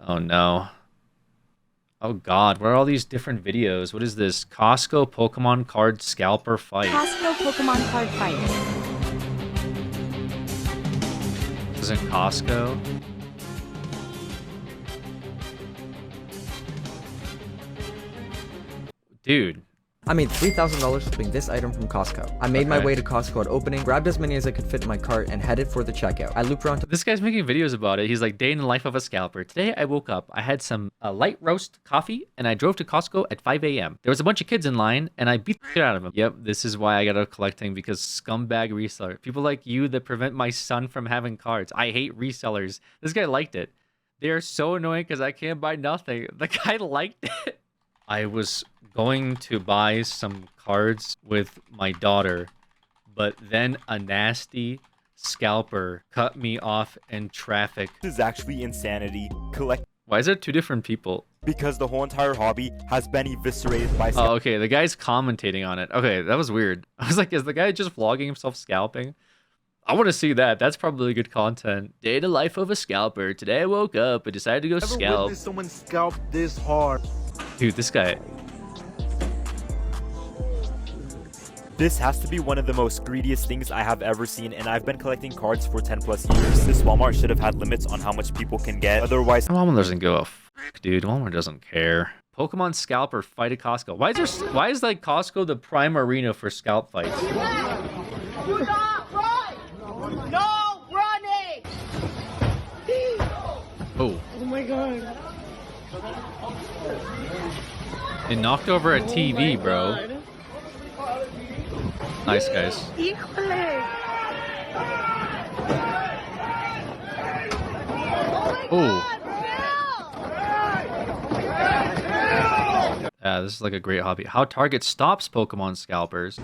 Oh no. Oh god, what are all these different videos? What is this? Costco Pokemon card scalper fight. Costco Pokemon card fight. This is in Costco. Dude. I made $3,000 flipping this item from Costco. I made my way to Costco at opening, grabbed as many as I could fit in my cart, and headed for the checkout. I looped around to— This guy's making videos about it. He's like, day in the life of a scalper. Today I woke up, I had some light roast coffee, and I drove to Costco at 5 a.m. There was a bunch of kids in line, and I beat the shit out of them. Yep, this is why I got out collecting, because scumbag reseller. People like you that prevent my son from having cards. I hate resellers. This guy liked it. They are so annoying because I can't buy nothing. The guy liked it. I was going to buy some cards with my daughter, but then a nasty scalper cut me off in traffic. This is actually insanity. Why is there two different people? Because the whole entire hobby has been eviscerated by Oh, okay, the guy's commentating on it. Okay, that was weird. I was like, is the guy just vlogging himself scalping? I want to see that. That's probably good content. Day in the life of a scalper. Today I woke up and decided to go scalp. Someone scalp this hard. Dude, this guy. This has to be one of the most greediest things I have ever seen, and I've been collecting cards for 10 plus years. This Walmart should have had limits on how much people can get. Otherwise, Walmart doesn't go a fuck, dude. Walmart doesn't care. Pokemon scalper fight at Costco. Why is like Costco the prime arena for scalp fights? Do not run! No running! Oh. Oh my god. It knocked over a TV, bro. Nice, guys. Oh. Yeah, this is like a great hobby. How Target stops Pokemon scalpers.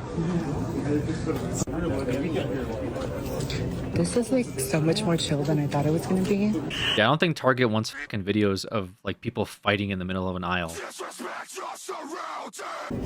This is like so much more chill than I thought it was gonna be. Yeah, I don't think Target wants fucking videos of like people fighting in the middle of an aisle.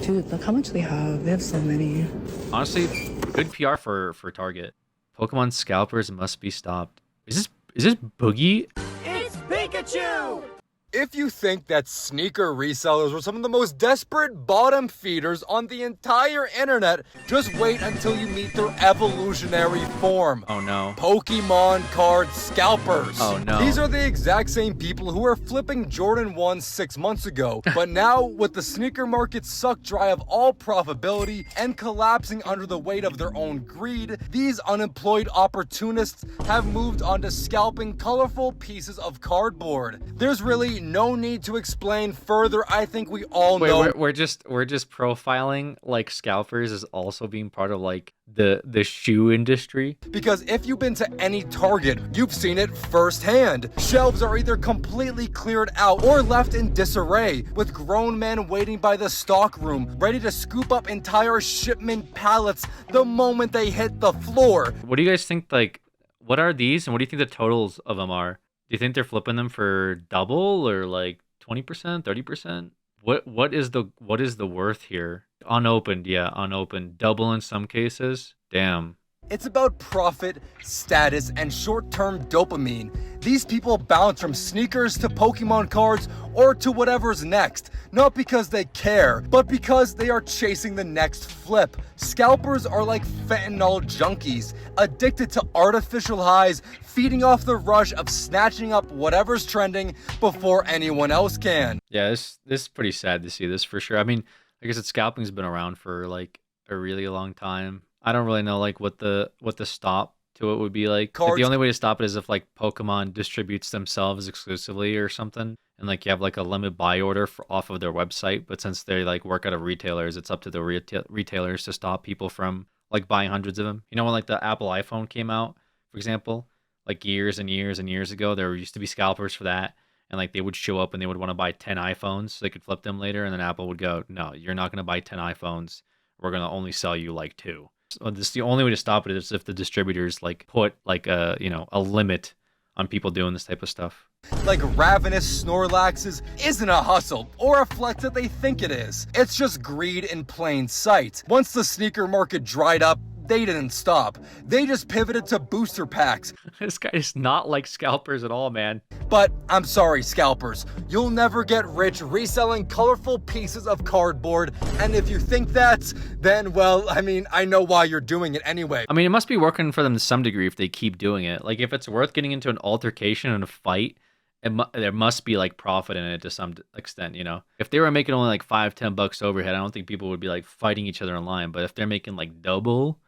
Dude, look how much they have. They have so many. Honestly, good PR for Target. Pokemon scalpers must be stopped. Is this Boogie? It's Pikachu! If you think that sneaker resellers were some of the most desperate bottom feeders on the entire internet, just wait until you meet their evolutionary form. Oh no. Pokemon card scalpers. Oh no. These are the exact same people who were flipping Jordan 1 6 months ago, but now with the sneaker market sucked dry of all profitability and collapsing under the weight of their own greed, these unemployed opportunists have moved on to scalping colorful pieces of cardboard. There's really no need to explain further. I think we all know. Wait, we're just profiling like scalpers as also being part of like the shoe industry. Because if you've been to any Target, you've seen it firsthand. Shelves are either completely cleared out or left in disarray, with grown men waiting by the stock room, ready to scoop up entire shipment pallets the moment they hit the floor. What do you guys think? Like, what are these, and what do you think the totals of them are? Do you think they're flipping them for double or like 20%, 30%? What is the worth here? Unopened, yeah, unopened. Double in some cases. Damn. It's about profit, status, and short-term dopamine. These people bounce from sneakers to Pokemon cards or to whatever's next, not because they care, but because they are chasing the next flip. Scalpers are like fentanyl junkies, addicted to artificial highs, feeding off the rush of snatching up whatever's trending before anyone else can. Yeah, this is pretty sad to see this for sure. I mean, like I said, scalping's been around for like a really long time. I don't really know like what the stop to it would be like. The only way to stop it is if like Pokemon distributes themselves exclusively or something, and like you have like a limit buy order off of their website. But since they like work out of retailers, it's up to the retailers to stop people from like buying hundreds of them. You know, when like the Apple iPhone came out, for example, like years and years and years ago, there used to be scalpers for that. And like they would show up and they would want to buy 10 iPhones so they could flip them later. And then Apple would go, no, you're not going to buy 10 iPhones. We're going to only sell you like 2. So this, the only way to stop it is if the distributors like put like a limit on people doing this type of stuff. Like ravenous Snorlaxes isn't a hustle or a flex that they think it is. It's just greed in plain sight. Once the sneaker market dried up, they didn't stop. They just pivoted to booster packs. This guy is not like scalpers at all, man. But I'm sorry, scalpers, you'll never get rich reselling colorful pieces of cardboard. And if you think that, then, well, I mean, I know why you're doing it anyway. I mean, it must be working for them to some degree if they keep doing it. Like, if it's worth getting into an altercation and a fight, there must be like profit in it to some extent, you know. If they were making only like $5-10 overhead, I don't think people would be like fighting each other online. But if they're making like double,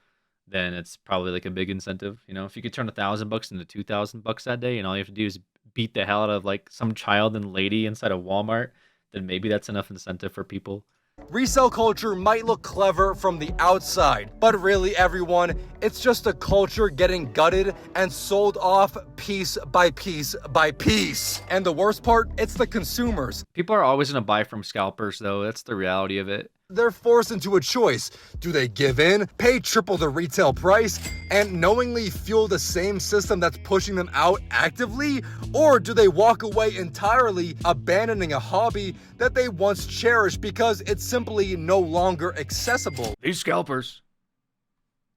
then it's probably like a big incentive, you know. If you could turn $1,000 into $2,000 that day, and all you have to do is beat the hell out of like some child and lady inside of Walmart, then maybe that's enough incentive for people. Resale culture might look clever from the outside, but really, everyone, it's just a culture getting gutted and sold off piece by piece by piece. And the worst part, it's the consumers. People are always going to buy from scalpers, though. That's the reality of it. They're forced into a choice. Do they give in, pay triple the retail price, and knowingly fuel the same system that's pushing them out actively? Or do they walk away entirely, abandoning a hobby that they once cherished because it's simply no longer accessible? These scalpers,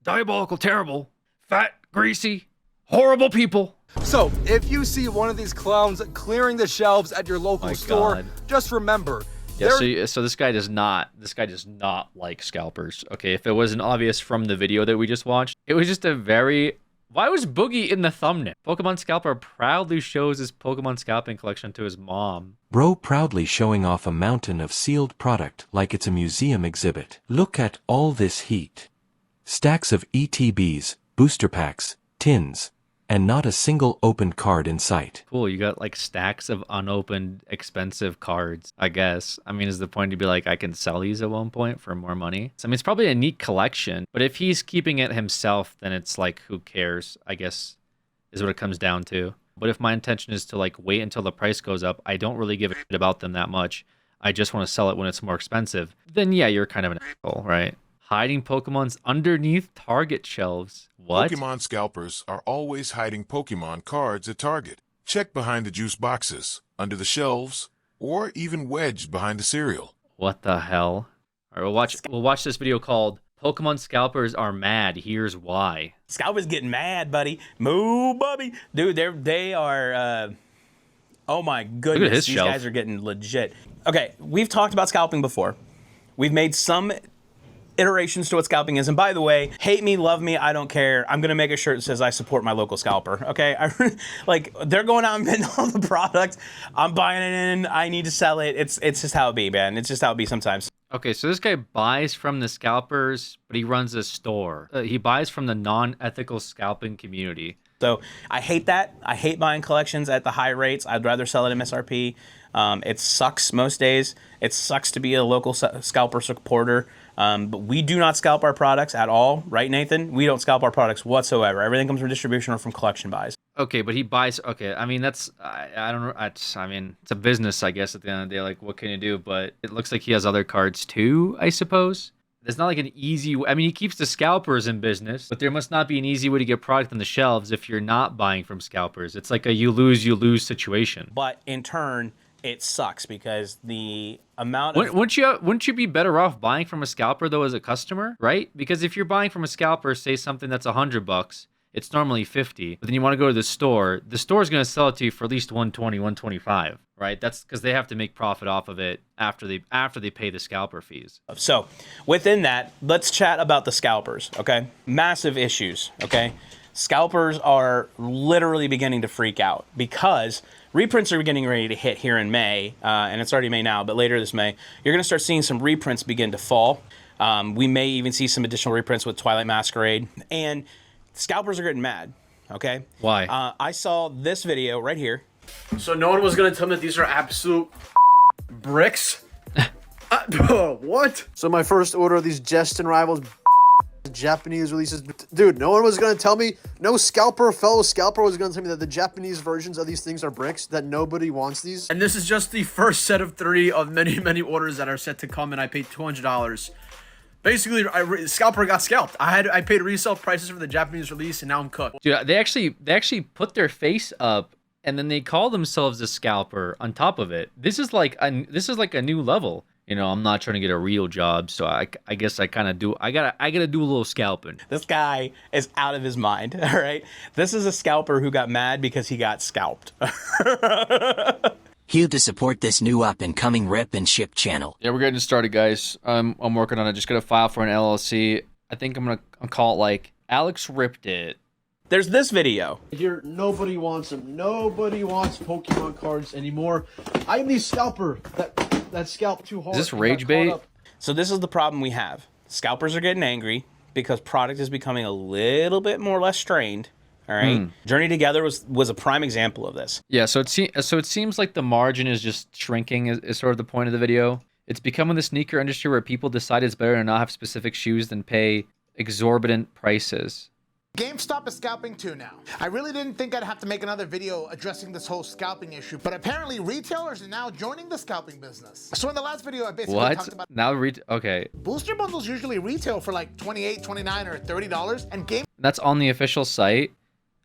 diabolical, terrible, fat, greasy, horrible people. So, if you see one of these clowns clearing the shelves at your local store, God. Just remember, Yeah, so this guy does not like scalpers. Okay, if it wasn't obvious from the video that we just watched, it was just a very... Why was Boogie in the thumbnail? Pokemon Scalper proudly shows his Pokemon scalping collection to his mom. Bro proudly showing off a mountain of sealed product like it's a museum exhibit. Look at all this heat. Stacks of ETBs, booster packs, tins, and not a single opened card in sight. Cool, you got like stacks of unopened expensive cards, I guess. I mean, is the point to be like, I can sell these at one point for more money? So, I mean, it's probably a neat collection, but if he's keeping it himself, then it's like, who cares, I guess, is what it comes down to. But if my intention is to like wait until the price goes up, I don't really give a shit about them that much. I just want to sell it when it's more expensive. Then yeah, you're kind of an asshole, right? Hiding Pokemons underneath Target shelves. What? Pokemon scalpers are always hiding Pokemon cards at Target. Check behind the juice boxes, under the shelves, or even wedged behind the cereal. What the hell? All right, we'll watch this video called Pokemon Scalpers Are Mad. Here's why. Scalpers getting mad, buddy. Moo, bubby. Dude, they are oh my goodness. Look at his These shelf. guys are getting legit. Okay, we've talked about scalping before. We've made some iterations to what scalping is, and by the way, hate me, love me, I don't care. I'm gonna make a shirt that says I support my local scalper. Okay, like they're going out and bidding all the product. I'm buying it in. I need to sell it. It's just how it be, man. It's just how it be sometimes. Okay, so this guy buys from the scalpers, but he runs a store. He buys from the non-ethical scalping community. So I hate that. I hate buying collections at the high rates. I'd rather sell it MSRP. It sucks most days. It sucks to be a local scalper supporter. But we do not scalp our products at all, right, Nathan? We don't scalp our products whatsoever. Everything comes from distribution or from collection buys. Okay, but he buys. Okay, I mean that's I don't know. I mean it's a business, I guess. At the end of the day, like what can you do? But it looks like he has other cards too, I suppose. There's not like an easy. I mean, he keeps the scalpers in business, but there must not be an easy way to get product on the shelves if you're not buying from scalpers. It's like a you lose situation. But in turn, it sucks because the amount of... Wouldn't you be better off buying from a scalper though as a customer, right? Because if you're buying from a scalper, say something that's $100, it's normally $50, but then you want to go to the store is going to sell it to you for at least $120, $125, right? That's because they have to make profit off of it after they pay the scalper fees. So within that, let's chat about the scalpers, okay? Massive issues, okay? Scalpers are literally beginning to freak out because reprints are getting ready to hit here in May, and it's already May now, but later this May, you're going to start seeing some reprints begin to fall. We may even see some additional reprints with Twilight Masquerade, and scalpers are getting mad, okay? Why? I saw this video right here. So no one was gonna tell me that these are absolute bricks? What? So my first order of these Justin Rivals Japanese releases. Dude, no one was gonna tell me, no fellow scalper was gonna tell me that the Japanese versions of these things are bricks, that nobody wants these. And this is just the first set of 3 of many, many orders that are set to come, and I paid $200. Basically, scalper got scalped. I paid resale prices for the Japanese release, and now I'm cooked. Dude, they actually put their face up, and then they call themselves a scalper on top of it. This is like a new level. You know, I'm not trying to get a real job, so I guess I kind of do. I gotta do a little scalping. This guy is out of his mind. All right, this is a scalper who got mad because he got scalped. Here to support this new up-and-coming rip and ship channel. Yeah, we're getting started, guys. I'm working on it. Just gonna file for an LLC. I think I'm gonna call it like Alex ripped it. There's this video. Here, nobody wants them. Nobody wants Pokemon cards anymore. I'm the scalper that scalped too hard. Is this rage bait? So this is the problem we have. Scalpers are getting angry because product is becoming a little bit more less strained. All right. Journey Together was a prime example of this. Yeah. So it seems like the margin is just shrinking. Is sort of the point of the video. It's becoming the sneaker industry where people decide it's better to not have specific shoes than pay exorbitant prices. GameStop is scalping too now. I really didn't think I'd have to make another video addressing this whole scalping issue, but apparently retailers are now joining the scalping business. So in the last video, I basically talked about okay. Booster bundles usually retail for like $28, $29, or $30, and That's on the official site.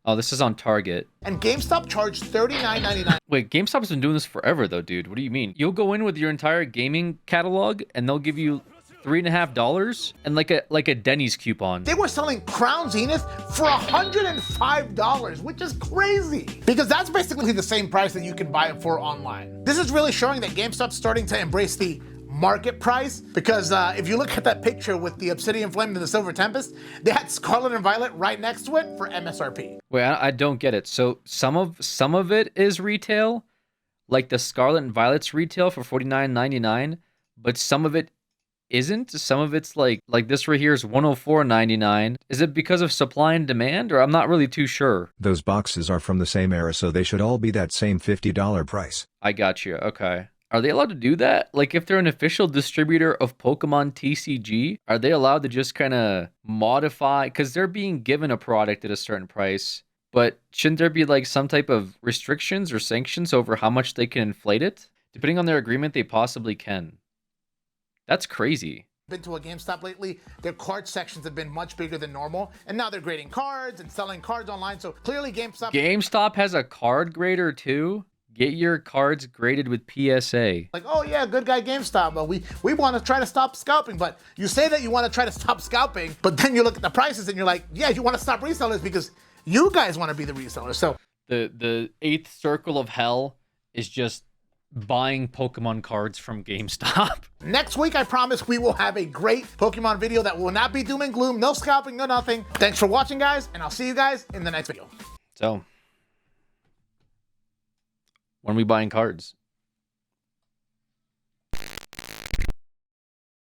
Oh, this is on Target. And GameStop charged $39.99. Wait, GameStop's been doing this forever though, dude. What do you mean? You'll go in with your entire gaming catalog and they'll give you $3.50 and like a Denny's coupon. They were selling Crown Zenith for $105, which is crazy because that's basically the same price that you can buy it for online. This is really showing that GameStop's starting to embrace the market price because if you look at that picture with the Obsidian Flame and the Silver Tempest, they had Scarlet and Violet right next to it for MSRP. Wait, I don't get it. So some of it is retail, like the Scarlet and Violet's retail for $49.99, but some of it isn't. Some of it's like this right here is $104.99. Is it because of supply and demand, or I'm not really too sure? Those boxes are from the same era, so they should all be that same $50 price. I got you. Okay. Are they allowed to do that? Like if they're an official distributor of Pokemon TCG, are they allowed to just kind of modify? Because they're being given a product at a certain price, but shouldn't there be like some type of restrictions or sanctions over how much they can inflate it? Depending on their agreement, they possibly can. That's crazy. Been to a GameStop lately, their card sections have been much bigger than normal, and now they're grading cards and selling cards online, so clearly GameStop has a card grader too? Get your cards graded with PSA. Like, oh yeah, good guy GameStop, but we want to try to stop scalping. But you say that you want to try to stop scalping, but then you look at the prices and you're like, yeah, you want to stop resellers because you guys want to be the resellers. So the eighth circle of hell is just buying Pokemon cards from GameStop. Next week, I promise we will have a great Pokemon video that will not be doom and gloom, no scalping, no nothing. Thanks for watching, guys, and I'll see you guys in the next video. So, when are we buying cards?